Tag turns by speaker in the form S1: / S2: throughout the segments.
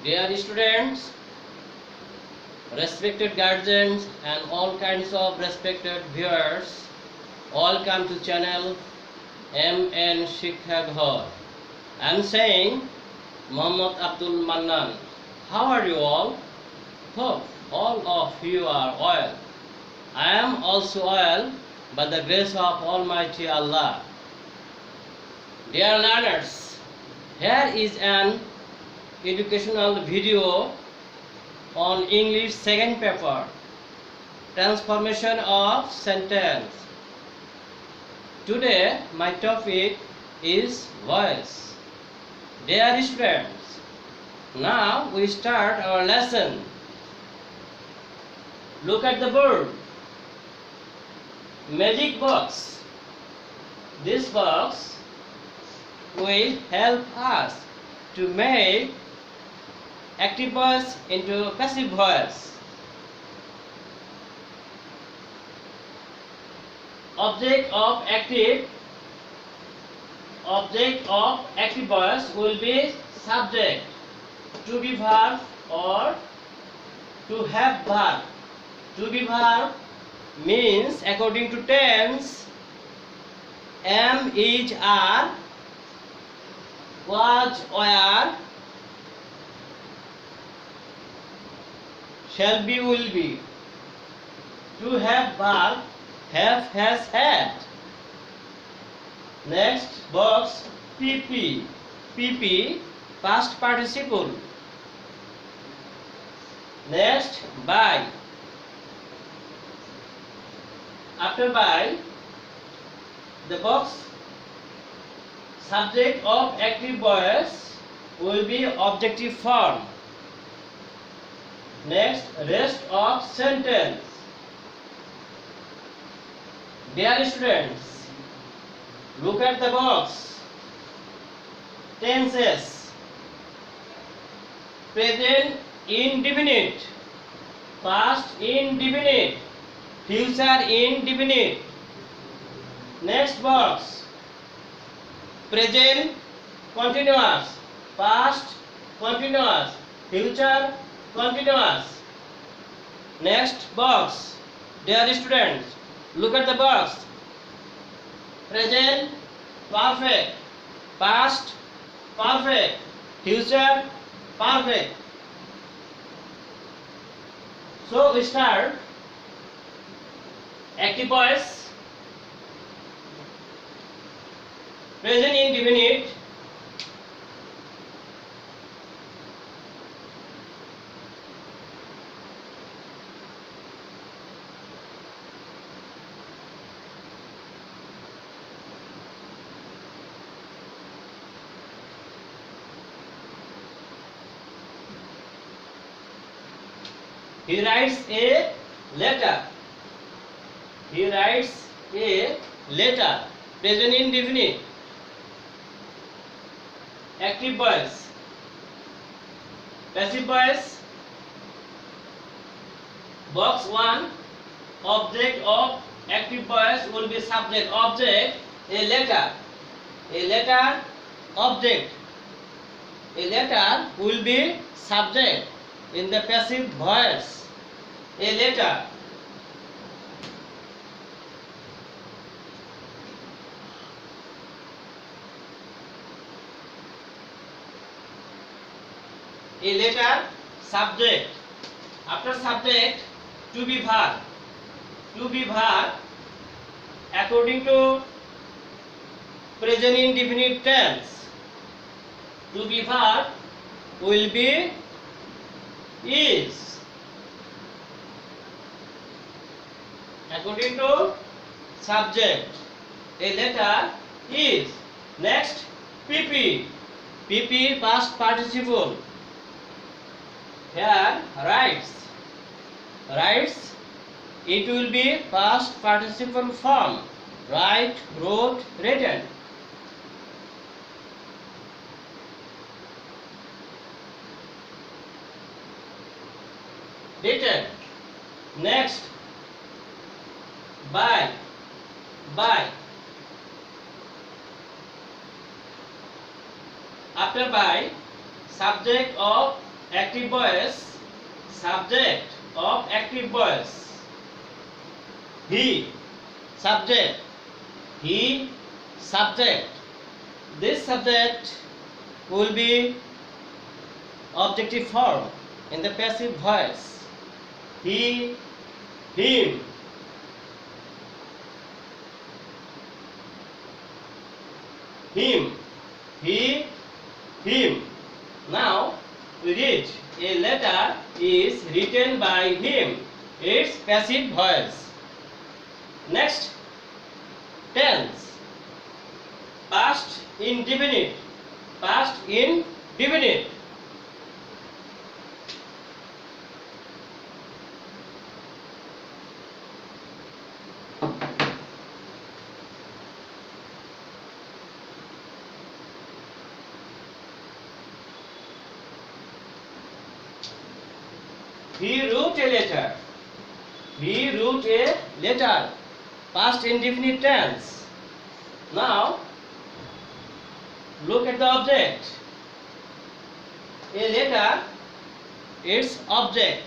S1: Dear students, respected guardians and all kinds of respected viewers, welcome to channel MN Shikha Ghar. I am saying Muhammad Abdul Mannan. How are you all? Hope all of you are well. I am also well by the grace of Almighty Allah. Dear learners, here is an educational video on English second paper, transformation of sentence. Today my topic is voice. Dear students, now we start our lesson. Look at the board. Magic box. This box will help us to make active voice into passive voice. Object of active voice will be subject, to be verb or to have verb. To be verb means according to tense am, is, are, was, were, shall be, will be. To have verb have, has, had. Next box PP. PP past participle. Next by. After by, the box subject of active voice will be objective form. Next, rest of sentence. Dear students, look at the box. Tenses. Present indefinite, past indefinite, future indefinite. Next box. Present continuous, past continuous, future continuous. Next box. Dear students, look at the box. Present perfect, past perfect, future perfect. So we start. Active voice, present indefinite, he writes a letter. He writes a letter. Present indefinite. Active voice. Passive voice. Box 1. Object of active voice will be subject. Object, a letter. A letter, object. A letter will be subject in the passive voice. A letter. A letter, subject. After subject, to be verb. To be verb according to present indefinite tense. To be verb will be is. According to subject, a letter is. Next, PP. PP past participle. Here writes. Writes, it will be past participle form. Write, wrote, written. Written. Next, by. By. After by, subject of active voice, subject of active voice. He, subject. He, subject. This subject will be objective form in the passive voice. He, him. Him, he, him. Now we read, a letter is written by him. It's passive voice. Next, tense. Past indefinite. Past indefinite. He wrote a letter. He wrote a letter. Past indefinite tense. Now, look at the object. A letter, its object.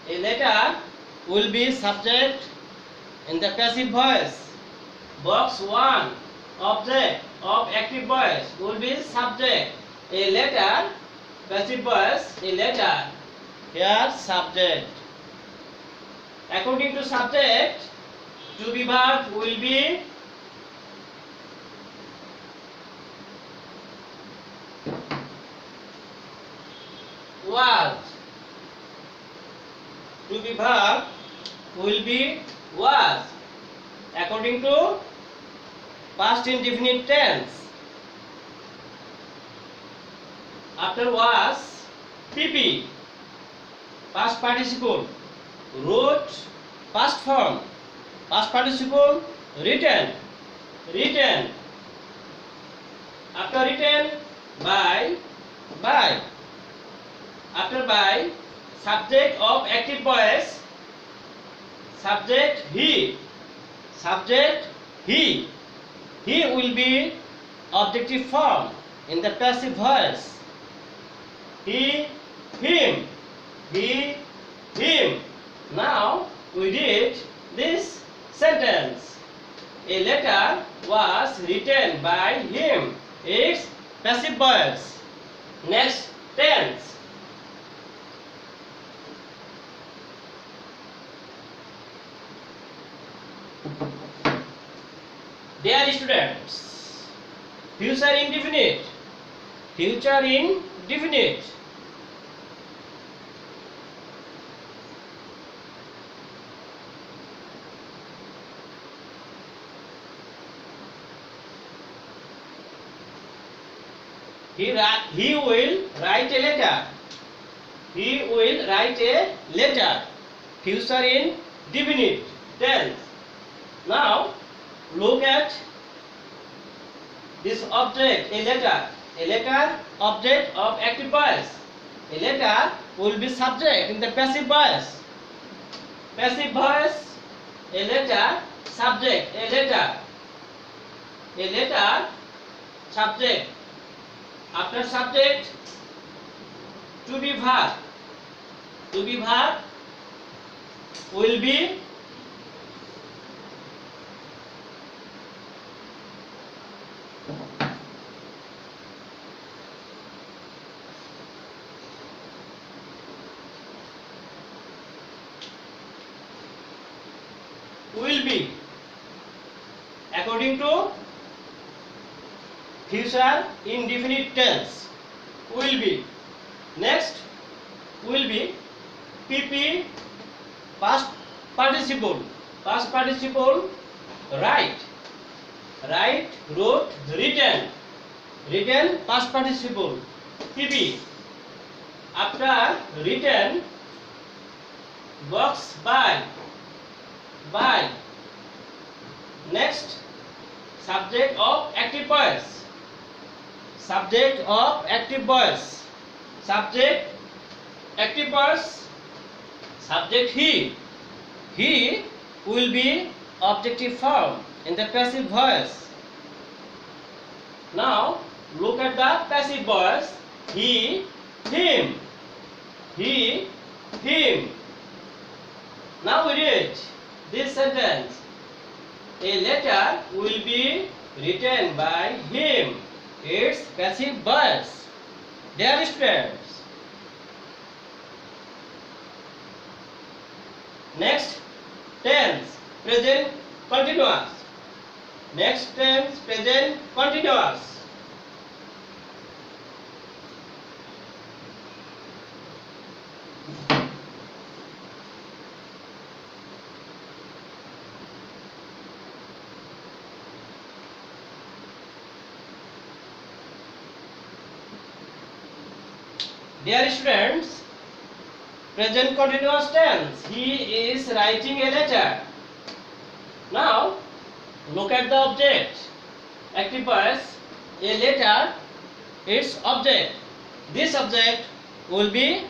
S1: A letter will be subject in the passive voice. Box 1, object of active voice will be subject. A letter, passive voice, a letter. Here, subject. According to subject, to be verb will be was. To be verb will be was. According to past indefinite tense. After was, PP. Past participle. Wrote, past form. Past participle, written. Written. After written, by. After by, subject of active voice. Subject he. Subject he. He will be objective form in the passive voice. He, him. He, him. Now we read this sentence. A letter was written by him. It's passive voice. Next, tense. Dear students, future indefinite. Future indefinite. He will write a letter. He will write a letter. Future indefinite tense. Now look at this object, a letter. A letter, object of active voice. A letter will be subject in the passive voice. Passive voice, a letter, subject, a letter. A letter, subject. After subject, to be verb. To be verb will be according to future indefinite tense. Will be. Next will be PP, past participle. Past participle, write. Write, wrote, written. Written, past participle. PP. After written, box by. Next, subject of active voice. Subject of active voice. Subject, active voice. Subject he. He will be objective form in the passive voice. Now look at the passive voice. He, him. he, him. Now we read this sentence. A letter will be written by him. It's passive voice. Dear students. Next tense, present continuous. Next tense, present continuous. Dear students, present continuous tense. He is writing a letter. Now, look at the object. Active voice, a letter, its object. This object will be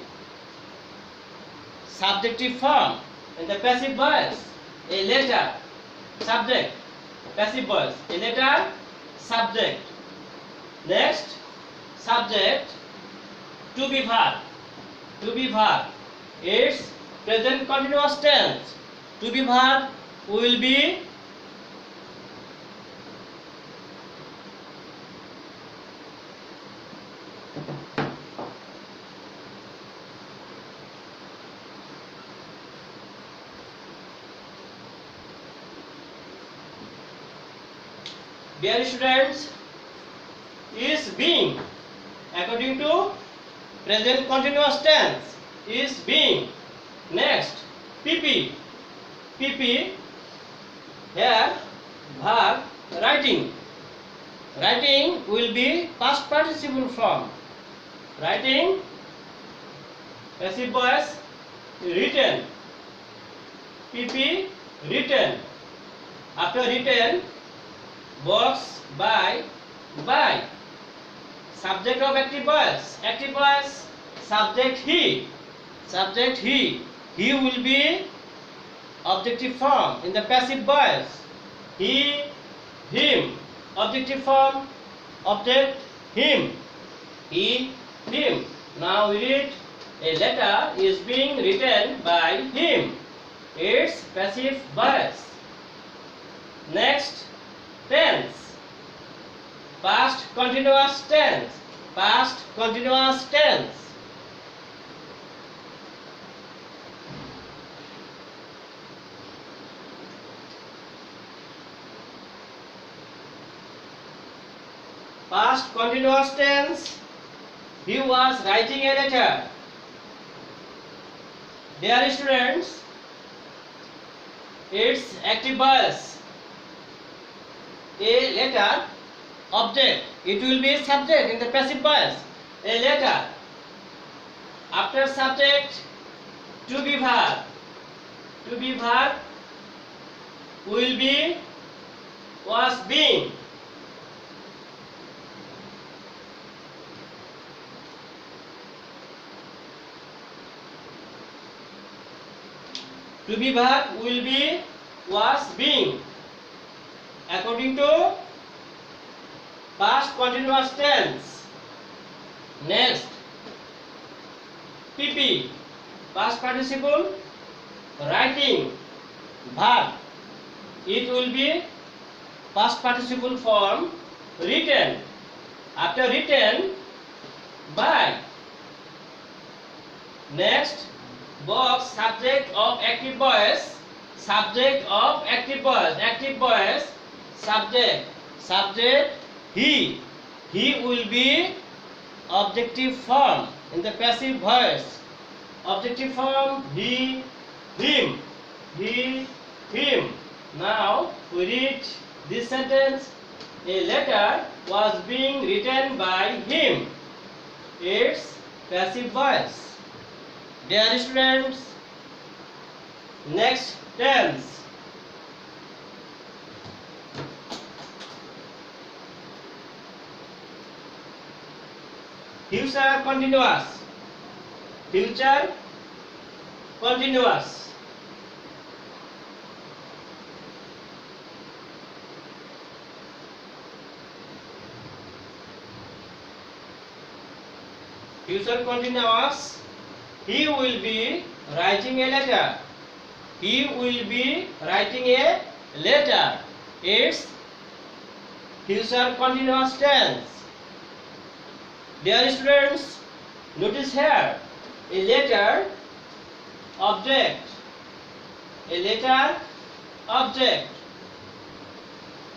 S1: subjective form in the passive voice. A letter, subject, passive voice. A letter, subject. Next, subject, to be verb. To be verb. Its present continuous tense. To be verb will be dear students, is being. According to present continuous tense, is being. Next, PP. PP, here verb writing. Writing will be past participle form. Writing, passive voice, written. PP, written. After written, box by. Subject of active voice. Active voice, subject he. Subject he. He will be objective form in the passive voice. He, him. Objective form, object him. He, him. Now we read, a letter is being written by him. It's passive voice. Next, tense. Past continuous tense. Past continuous tense. Past continuous tense. He was writing a letter. Dear students, it's active voice. A letter, object. It will be subject in the passive voice. A letter. After subject, to be verb. To be verb will be was being. To be verb will be was being. According to past continuous tense. Next, PP, past participle, writing, verb. It will be past participle form, written. After written, by. Next, box, subject of active voice. Subject of active voice. Active voice, subject. Subject, he. He will be objective form in the passive voice. Objective form, he, him. He, him. Now we read this sentence. A letter was being written by him. It's passive voice. Dear students, next tense. Future continuous. Future continuous. Future continuous He will be writing a letter. He will be writing a letter. It's future continuous tense. Dear students, notice here a letter object. A letter object.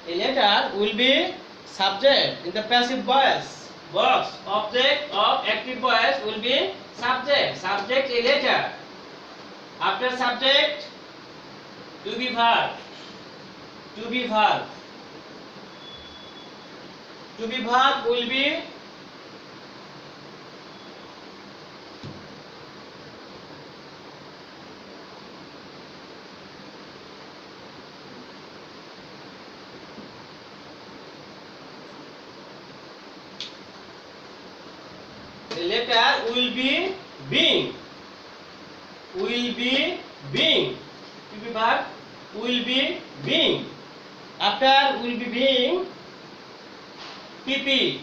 S1: A letter will be subject in the passive voice. Box object of active voice will be subject. Subject a letter. After subject, to be verb. To be verb. To be verb will be the letter will be being. Will be being. To be verb will be being. After will be being, PP.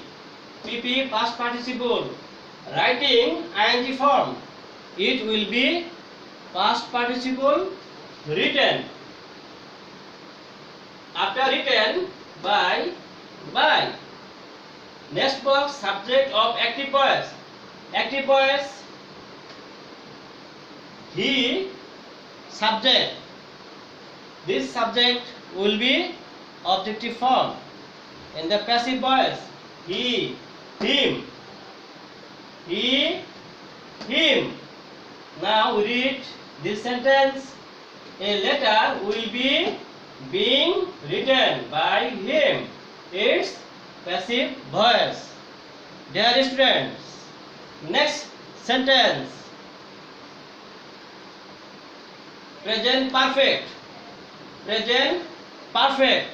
S1: PP past participle. Writing ing form. It will be past participle written. After written, by. Next box, subject of active voice. Active voice, he, subject. This subject will be objective form. In the passive voice, he, him. He, him. Now we read this sentence. A letter will be being written by him. It's passive voice. Dear students, next sentence. Present perfect. Present perfect.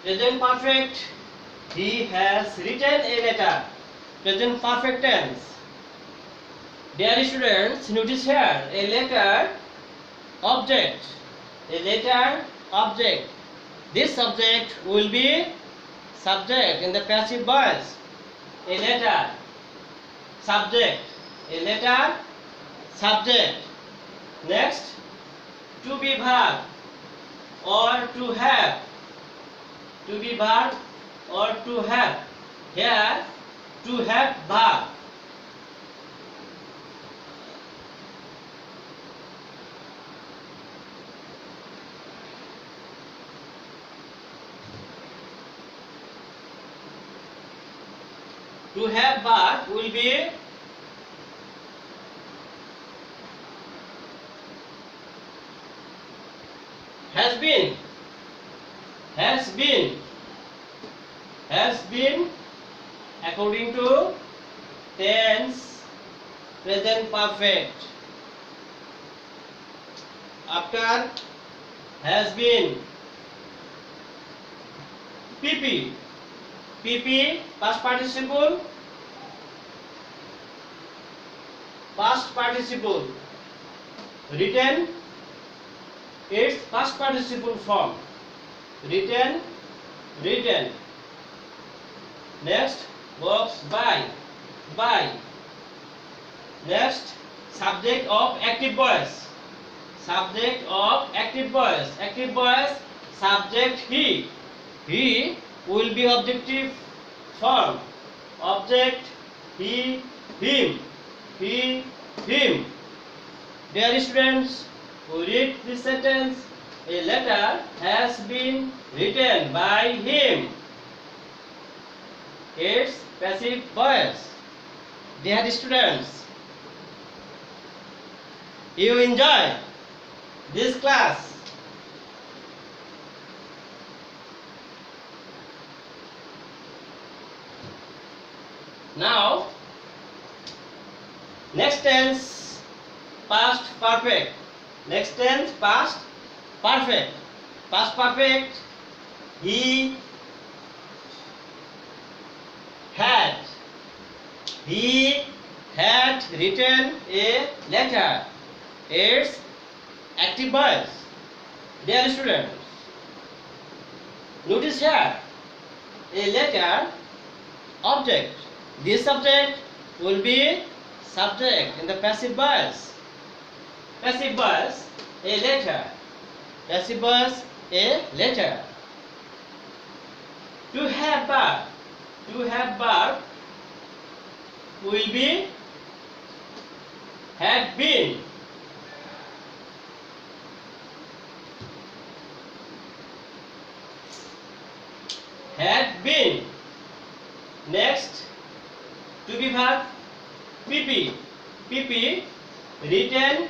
S1: Present perfect. He has written a letter. Present perfect tense. Dear students, notice here a letter object. A letter object. This subject will be subject in the passive voice. A letter subject. A letter subject. Next, to be verb or to have. To be verb or to have. Here, to have verb. To have verb will be has been. Has been. Has been according to tense present perfect. After has been, PP. PP past participle. Past participle. Written. Its past participle form. Written. Written. Next, box by. Next, subject of active voice. Subject of active voice. Active voice, subject he. He will be objective form. Object he, him. He, him. Dear students, who read this sentence, a letter has been written by him. It's passive voice. Dear students, you enjoy this class. Now, next tense, past perfect. Next tense, past perfect. Past perfect, he had. He had written a letter. It's active voice. Dear students, notice here a letter object. This subject will be subject in the passive voice. Passive voice, a letter. Passive voice, a letter. To have verb. To have verb will be had been. Had been. Next, to be verb, PP. PP, written,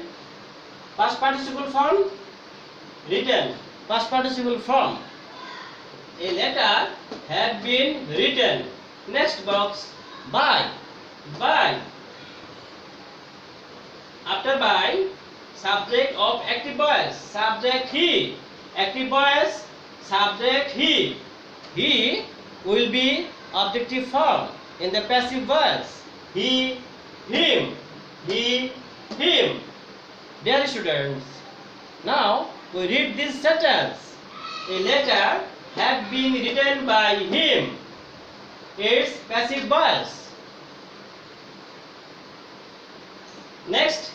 S1: past participle form, written, past participle form. A letter had been written. Next box, by. By. After by, subject of active voice, subject he. Active voice, subject he. He will be objective form in the passive voice. He, him. He, him. Dear students, now we read this sentence. A letter had been written by him. It's passive voice. Next,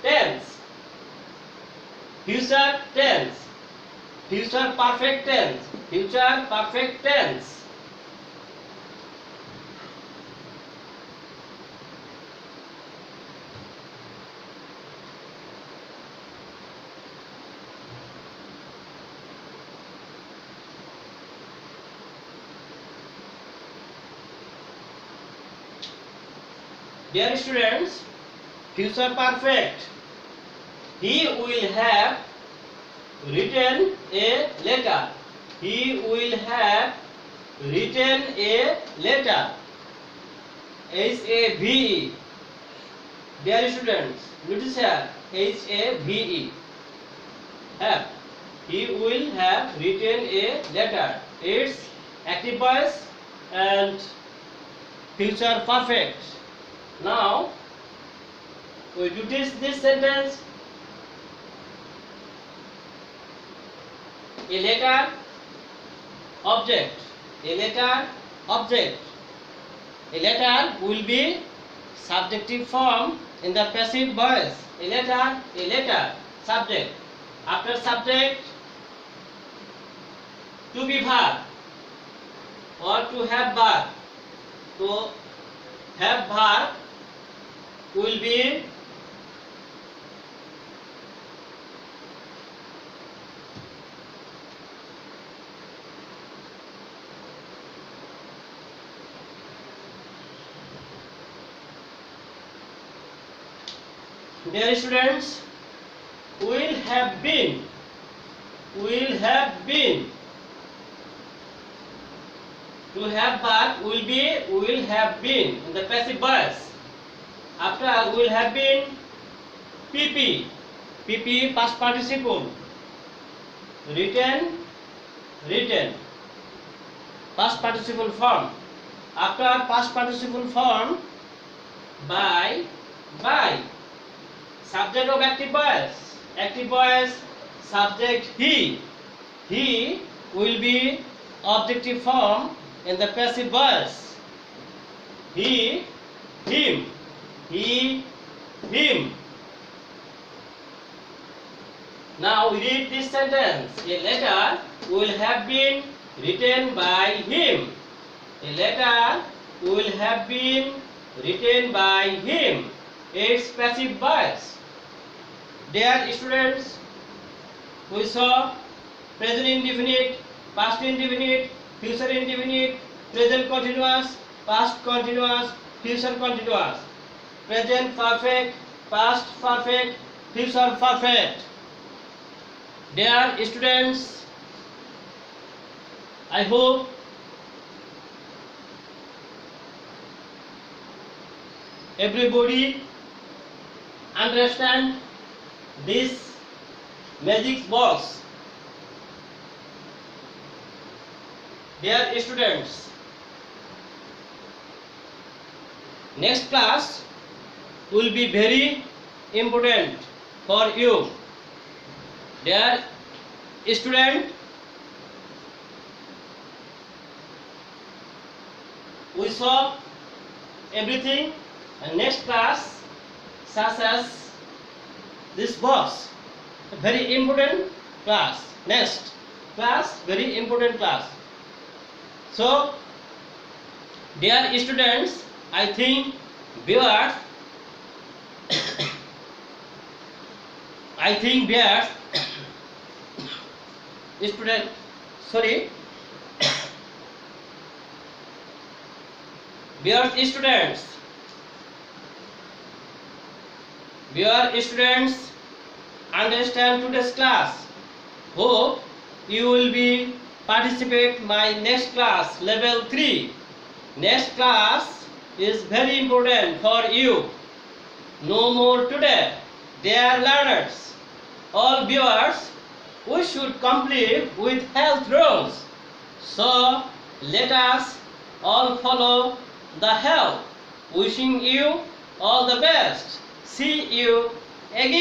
S1: tense. Future tense. Future perfect tense. Future perfect tense. Dear students, future perfect. He will have written a letter. He will have written a letter. H-A-V-E. Dear students, notice here H-A-V-E. Have. He will have written a letter. It's active voice and future perfect. Now we do this sentence. A letter object. A letter object. A letter will be subjective form in the passive voice. A letter, subject. After subject, to be verb or to have verb. To have verb will be dear students, will have been. Will have been. To have verb will be will have been in the passive voice. After will have been, PP. PP past participle. Written, written. Past participle form. After past participle form, by, by. Subject of active voice. Active voice, subject he. He will be objective form in the passive voice. He, him. He, him. Now we read this sentence. A letter will have been written by him. A letter will have been written by him. It's passive voice. Dear students, we saw present indefinite, past indefinite, future indefinite, present continuous, past continuous, future continuous, present perfect, past perfect, future perfect. Dear students, I hope everybody understand this magic box. Dear students, Next class will be very important for you. Dear student, we saw everything, and next class such as this box, a very important class. Next class, very important class. So dear students, I think viewers student, sorry, students understand today's class. Hope you will be participate my next class, level 3. Next class is very important for you. No more today, dear learners. All viewers, we should complete with health rules. So let us all follow the health. Wishing you all the best. See you again.